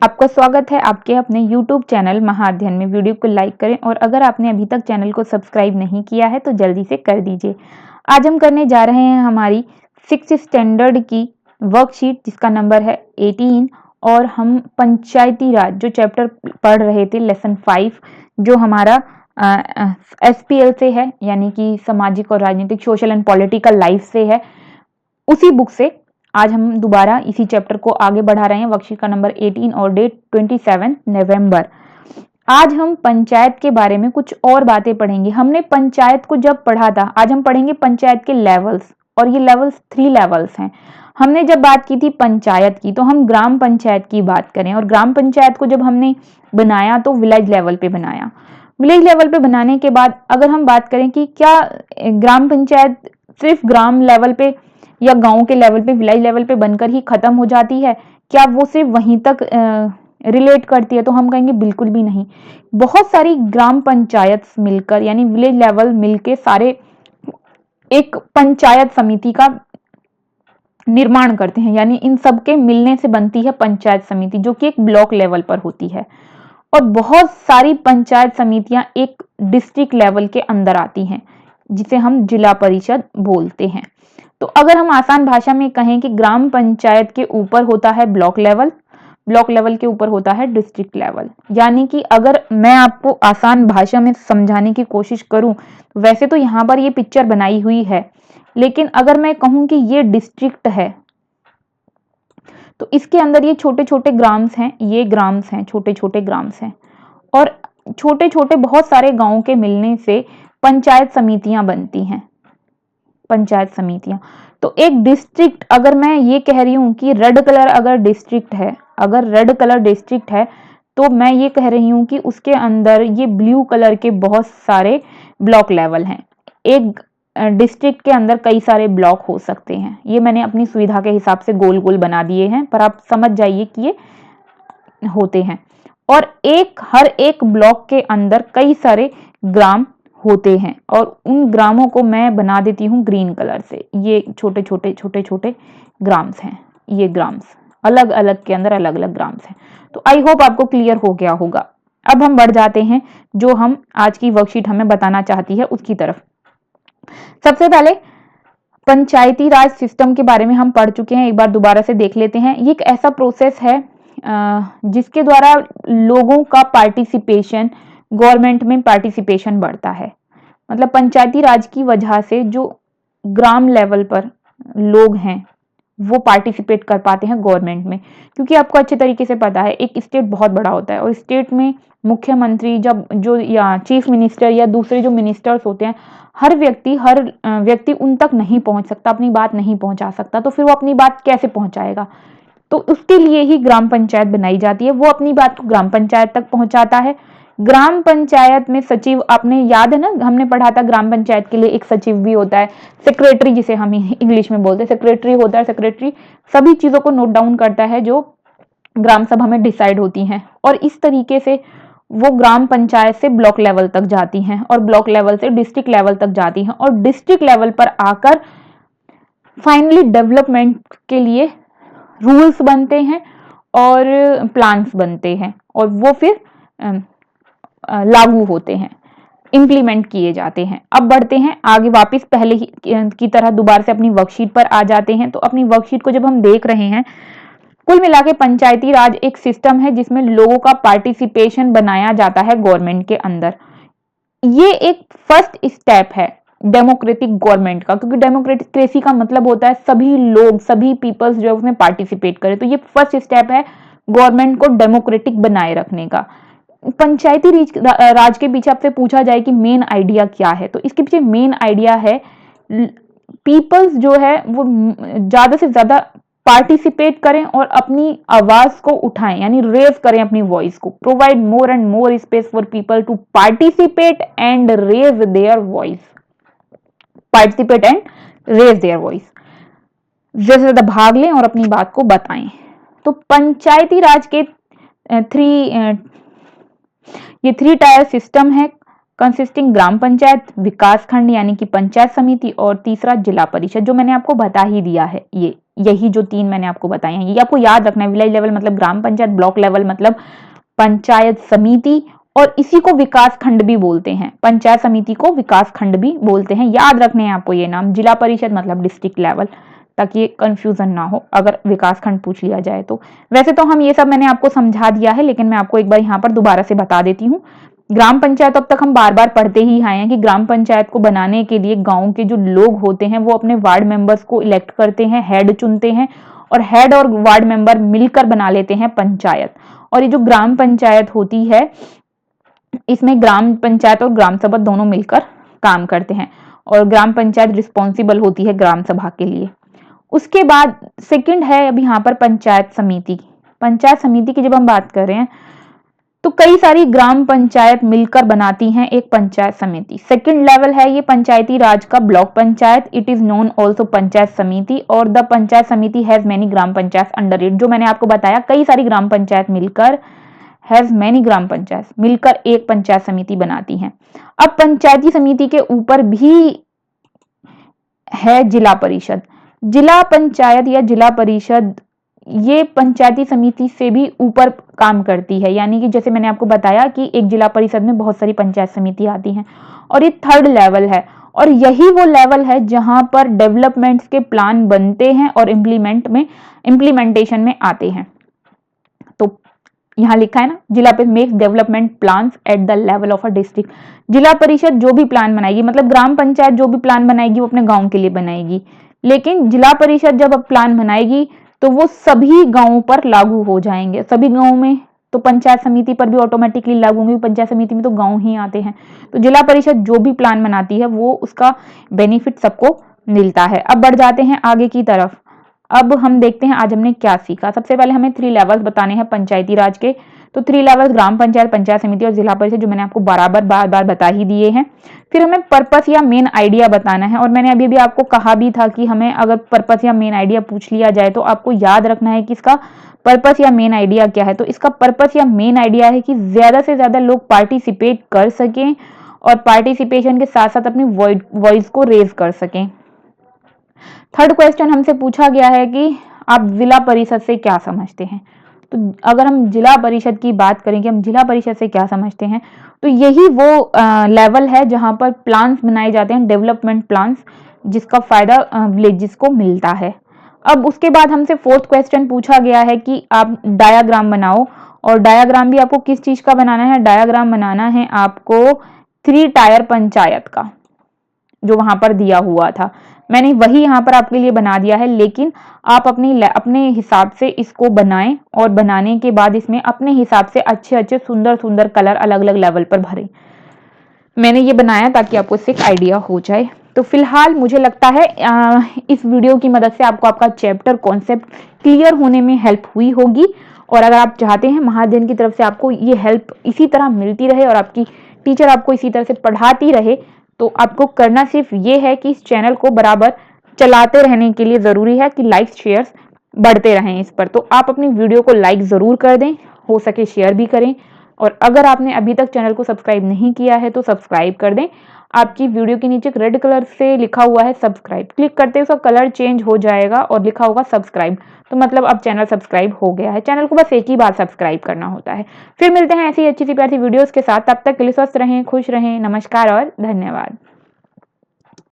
आपका स्वागत है आपके अपने YouTube चैनल महाअध्ययन में। वीडियो को लाइक करें और अगर आपने अभी तक चैनल को सब्सक्राइब नहीं किया है तो जल्दी से कर दीजिए। आज हम करने जा रहे हैं हमारी 6th स्टैंडर्ड की वर्कशीट जिसका नंबर है 18 और हम पंचायती राज जो चैप्टर पढ़ रहे थे लेसन 5 जो हमारा SPL से है यानी कि सामाजिक और राजनीतिक सोशल एंड पॉलिटिकल लाइफ से है, उसी बुक से आज हम दोबारा इसी चैप्टर को आगे बढ़ा रहे हैं। वर्कशीट का नंबर 18 और डेट 27 नवंबर। आज हम पंचायत के बारे में कुछ और बातें पढ़ेंगे। हमने पंचायत को जब पढ़ा था, आज हम पढ़ेंगे पंचायत के लेवल्स, और ये लेवल्स 3 लेवल्स हैं। हमने जब बात की थी पंचायत की तो हम ग्राम पंचायत की बात करें, और ग्राम पंचायत को जब हमने बनाया तो विलेज लेवल पे बनाया। विलेज लेवल पे बनाने के बाद अगर हम बात करें कि क्या ग्राम पंचायत सिर्फ ग्राम लेवल पे या गांव के लेवल पे, विलेज लेवल पे बनकर ही खत्म हो जाती है, क्या वो सिर्फ वहीं तक रिलेट करती है? तो हम कहेंगे बिल्कुल भी नहीं। बहुत सारी ग्राम पंचायत मिलकर यानी विलेज लेवल मिलके सारे एक पंचायत समिति का निर्माण करते हैं, यानी इन सब के मिलने से बनती है पंचायत समिति जो कि एक ब्लॉक लेवल पर होती है। और बहुत सारी पंचायत समितियां एक डिस्ट्रिक्ट लेवल के अंदर आती हैं जिसे हम जिला परिषद बोलते हैं। तो अगर हम आसान भाषा में कहें कि ग्राम पंचायत के ऊपर होता है ब्लॉक लेवल, ब्लॉक लेवल के ऊपर होता है डिस्ट्रिक्ट लेवल। यानी कि अगर मैं आपको आसान भाषा में समझाने की कोशिश करूं, वैसे तो यहाँ पर ये पिक्चर बनाई हुई है, लेकिन अगर मैं कहूं कि ये डिस्ट्रिक्ट है तो इसके अंदर ये छोटे छोटे ग्राम्स हैं, ये ग्राम्स हैं, छोटे छोटे ग्राम्स हैं, और छोटे छोटे बहुत सारे गांवों के मिलने से पंचायत समितियां बनती हैं। पंचायत समितियां तो एक डिस्ट्रिक्ट, अगर मैं ये कह रही हूं कि रेड कलर अगर डिस्ट्रिक्ट है, अगर रेड कलर डिस्ट्रिक्ट है तो मैं ये कह रही हूं कि उसके अंदर ये ब्लू कलर के बहुत सारे ब्लॉक लेवल हैं। एक डिस्ट्रिक्ट के अंदर कई सारे ब्लॉक हो सकते हैं। ये मैंने अपनी सुविधा के हिसाब से गोल गोल बना दिए हैं, पर आप समझ जाइए कि ये होते हैं। और हर एक ब्लॉक के अंदर कई सारे ग्राम होते हैं, और उन ग्रामों को मैं बना देती हूँ ग्रीन कलर से। ये छोटे छोटे छोटे छोटे ग्राम्स हैं, ये ग्राम्स अलग अलग के अंदर अलग अलग ग्राम्स हैं। तो आई होप आपको क्लियर हो गया होगा। अब हम बढ़ जाते हैं जो हम आज की वर्कशीट हमें बताना चाहती है उसकी तरफ। सबसे पहले पंचायती राज सिस्टम के बारे में हम पढ़ चुके हैं, एक बार दोबारा से देख लेते हैं। ये एक ऐसा प्रोसेस है जिसके द्वारा लोगों का पार्टिसिपेशन, गवर्नमेंट में पार्टिसिपेशन बढ़ता है। मतलब पंचायती राज की वजह से जो ग्राम लेवल पर लोग हैं वो पार्टिसिपेट कर पाते हैं गवर्नमेंट में, क्योंकि आपको अच्छे तरीके से पता है एक स्टेट बहुत बड़ा होता है और स्टेट में मुख्यमंत्री जब जो या चीफ मिनिस्टर या दूसरे जो मिनिस्टर्स होते हैं, हर व्यक्ति उन तक नहीं पहुंच सकता, अपनी बात नहीं पहुंचा सकता, तो फिर वो अपनी बात कैसे पहुंचाएगा? तो उसके लिए ही ग्राम पंचायत बनाई जाती है। वो अपनी बात को ग्राम पंचायत तक पहुंचाता है। ग्राम पंचायत में सचिव, आपने याद है ना, हमने पढ़ा था ग्राम पंचायत के लिए एक सचिव भी होता है, सेक्रेटरी जिसे हम इंग्लिश में बोलते हैं, सेक्रेटरी होता है। सेक्रेटरी सभी चीजों को नोट डाउन करता है जो ग्राम सभा में डिसाइड होती हैं, और इस तरीके से वो ग्राम पंचायत से ब्लॉक लेवल तक जाती हैं, और ब्लॉक लेवल से डिस्ट्रिक्ट लेवल तक जाती हैं, और डिस्ट्रिक्ट लेवल पर आकर फाइनली डेवलपमेंट के लिए रूल्स बनते हैं और प्लान्स बनते हैं, और वो फिर लागू होते हैं, इंप्लीमेंट किए जाते हैं। अब बढ़ते हैं आगे, वापस पहले की तरह दोबारा से अपनी वर्कशीट पर आ जाते हैं। तो अपनी वर्कशीट को जब हम देख रहे हैं, कुल मिला के पंचायती राज एक सिस्टम है जिसमें लोगों का पार्टिसिपेशन बनाया जाता है गवर्नमेंट के अंदर। ये एक फर्स्ट स्टेप है डेमोक्रेटिक गवर्नमेंट का, क्योंकि डेमोक्रेसी का मतलब होता है सभी लोग, सभी पीपल्स जो उसमें पार्टिसिपेट करें। तो ये फर्स्ट स्टेप है गवर्नमेंट को डेमोक्रेटिक बनाए रखने का। पंचायती राज के पीछे आपसे पूछा जाए कि मेन आइडिया क्या है, तो इसके पीछे मेन आइडिया है पीपल्स जो है वो ज्यादा से ज्यादा पार्टिसिपेट करें और अपनी आवाज को उठाएं, यानी रेज करें अपनी वॉइस को। Provide more and more space for people to participate and raise their voice. Participate and raise their voice, ज्यादा से ज्यादा भाग लें और अपनी बात को बताएं। तो पंचायती राज के ये 3 टायर सिस्टम है। कंसिस्टिंग ग्राम पंचायत, विकास खंड यानी कि पंचायत समिति, और तीसरा जिला परिषद, जो मैंने आपको बता ही दिया है। यही जो 3 मैंने आपको बताए हैं, ये आपको याद रखना है। विलेज लेवल मतलब ग्राम पंचायत, ब्लॉक लेवल मतलब पंचायत समिति, और इसी को विकास खंड भी बोलते हैं। पंचायत समिति को विकास खंड भी बोलते हैं, याद रखने हैं आपको ये नाम। जिला परिषद मतलब डिस्ट्रिक्ट लेवल, ताकि कंफ्यूजन ना हो अगर विकास खंड पूछ लिया जाए तो। वैसे तो हम ये सब मैंने आपको समझा दिया है, लेकिन मैं आपको एक बार यहाँ पर दोबारा से बता देती हूँ। ग्राम पंचायत अब तक हम बार बार पढ़ते ही आए हैं कि ग्राम पंचायत को बनाने के लिए गांव के जो लोग होते हैं वो अपने वार्ड मेंबर्स को इलेक्ट करते हैं, हेड चुनते हैं, और हेड और वार्ड मेंबर मिलकर बना लेते हैं पंचायत। और ये जो ग्राम पंचायत होती है, इसमें ग्राम पंचायत और ग्राम सभा दोनों मिलकर काम करते हैं, और ग्राम पंचायत रिस्पॉन्सिबल होती है ग्राम सभा के लिए। उसके बाद सेकंड है अब यहाँ पर पंचायत समिति। पंचायत समिति की जब हम बात कर रहे हैं तो कई सारी ग्राम पंचायत मिलकर बनाती हैं एक पंचायत समिति। सेकंड लेवल है ये पंचायती राज का, block panchayat. It is known also panchayat समिति, और द पंचायत समिति has many gram panchayat under it. जो मैंने आपको बताया, कई सारी ग्राम पंचायत मिलकर, हैज मेनी ग्राम पंचायत मिलकर एक पंचायत समिति बनाती हैं। अब पंचायती समिति के ऊपर भी है जिला परिषद। जिला पंचायत या जिला परिषद ये पंचायती समिति से भी ऊपर काम करती है, यानी कि जैसे मैंने आपको बताया कि एक जिला परिषद में बहुत सारी पंचायत समिति आती हैं, और ये थर्ड लेवल है, और यही वो लेवल है जहां पर डेवलपमेंट्स के प्लान बनते हैं और इम्प्लीमेंटेशन में आते हैं। तो यहाँ लिखा है ना, जिला परिषद makes development plans at the level of a district. जिला परिषद जो भी प्लान बनाएगी, मतलब ग्राम पंचायत जो भी प्लान बनाएगी वो अपने गांव के लिए बनाएगी, लेकिन जिला परिषद जब अब प्लान बनाएगी तो वो सभी गांवों पर लागू हो जाएंगे। सभी गांवों में तो पंचायत समिति पर भी ऑटोमेटिकली लागू होंगे, पंचायत समिति में तो गांव ही आते हैं। तो जिला परिषद जो भी प्लान बनाती है वो उसका बेनिफिट सबको मिलता है। अब बढ़ जाते हैं आगे की तरफ। अब हम देखते हैं आज हमने क्या सीखा। सबसे पहले हमें 3 लेवल्स बताने हैं पंचायती राज के। तो 3 लेवल्स ग्राम पंचायत, पंचायत समिति और जिला परिषद, जो मैंने आपको बार बार बता ही दिए हैं। फिर हमें पर्पस या मेन आइडिया बताना है, और मैंने अभी भी आपको कहा भी था कि हमें अगर पर्पस या मेन आइडिया पूछ लिया जाए तो आपको याद रखना है कि इसका पर्पस या मेन आइडिया क्या है। तो इसका पर्पस या मेन आइडिया है कि ज्यादा से ज्यादा लोग पार्टिसिपेट कर सकें, और पार्टिसिपेशन के साथ साथ अपनी वॉइस को रेज कर सकें। थर्ड क्वेश्चन हमसे पूछा गया है कि आप जिला परिषद से क्या समझते हैं। तो अगर हम जिला परिषद की बात करें कि हम जिला परिषद से क्या समझते हैं, तो यही वो लेवल है जहां पर प्लान्स बनाए जाते हैं, डेवलपमेंट प्लान्स, जिसका फायदा विलेजेस को मिलता है। अब उसके बाद हमसे फोर्थ क्वेश्चन पूछा गया है कि आप डायाग्राम बनाओ, और डायाग्राम भी आपको किस चीज का बनाना है। डायाग्राम बनाना है आपको 3 टायर पंचायत का, जो वहां पर दिया हुआ था। मैंने वही यहाँ पर आपके लिए बना दिया है, लेकिन आप अपने हिसाब से इसको बनाएं, और बनाने के बाद इसमें अपने हिसाब से अच्छे सुंदर कलर अलग अलग लेवल पर भरें। मैंने ये बनाया ताकि आपको इससे एक आइडिया हो जाए। तो फिलहाल मुझे लगता है इस वीडियो की मदद से आपको आपका चैप्टर कॉन्सेप्ट क्लियर होने में हेल्प हुई होगी। और अगर आप चाहते हैं महाअध्ययन की तरफ से आपको ये हेल्प इसी तरह मिलती रहे और आपकी टीचर आपको इसी तरह से पढ़ाती रहे, तो आपको करना सिर्फ ये है कि इस चैनल को बराबर चलाते रहने के लिए ज़रूरी है कि लाइक्स शेयर्स बढ़ते रहें इस पर। तो आप अपनी वीडियो को लाइक ज़रूर कर दें, हो सके शेयर भी करें, और अगर आपने अभी तक चैनल को सब्सक्राइब नहीं किया है तो सब्सक्राइब कर दें। आपकी वीडियो के नीचे एक रेड कलर से लिखा हुआ है सब्सक्राइब, क्लिक करते ही उसका कलर चेंज हो जाएगा और लिखा होगा सब्सक्राइब, तो मतलब अब चैनल सब्सक्राइब हो गया है। चैनल को बस एक ही बार सब्सक्राइब करना होता है। फिर मिलते हैं ऐसी अच्छी सी प्यारी वीडियोस के साथ, तब तक के लिए स्वस्थ रहें, खुश रहें। नमस्कार और धन्यवाद।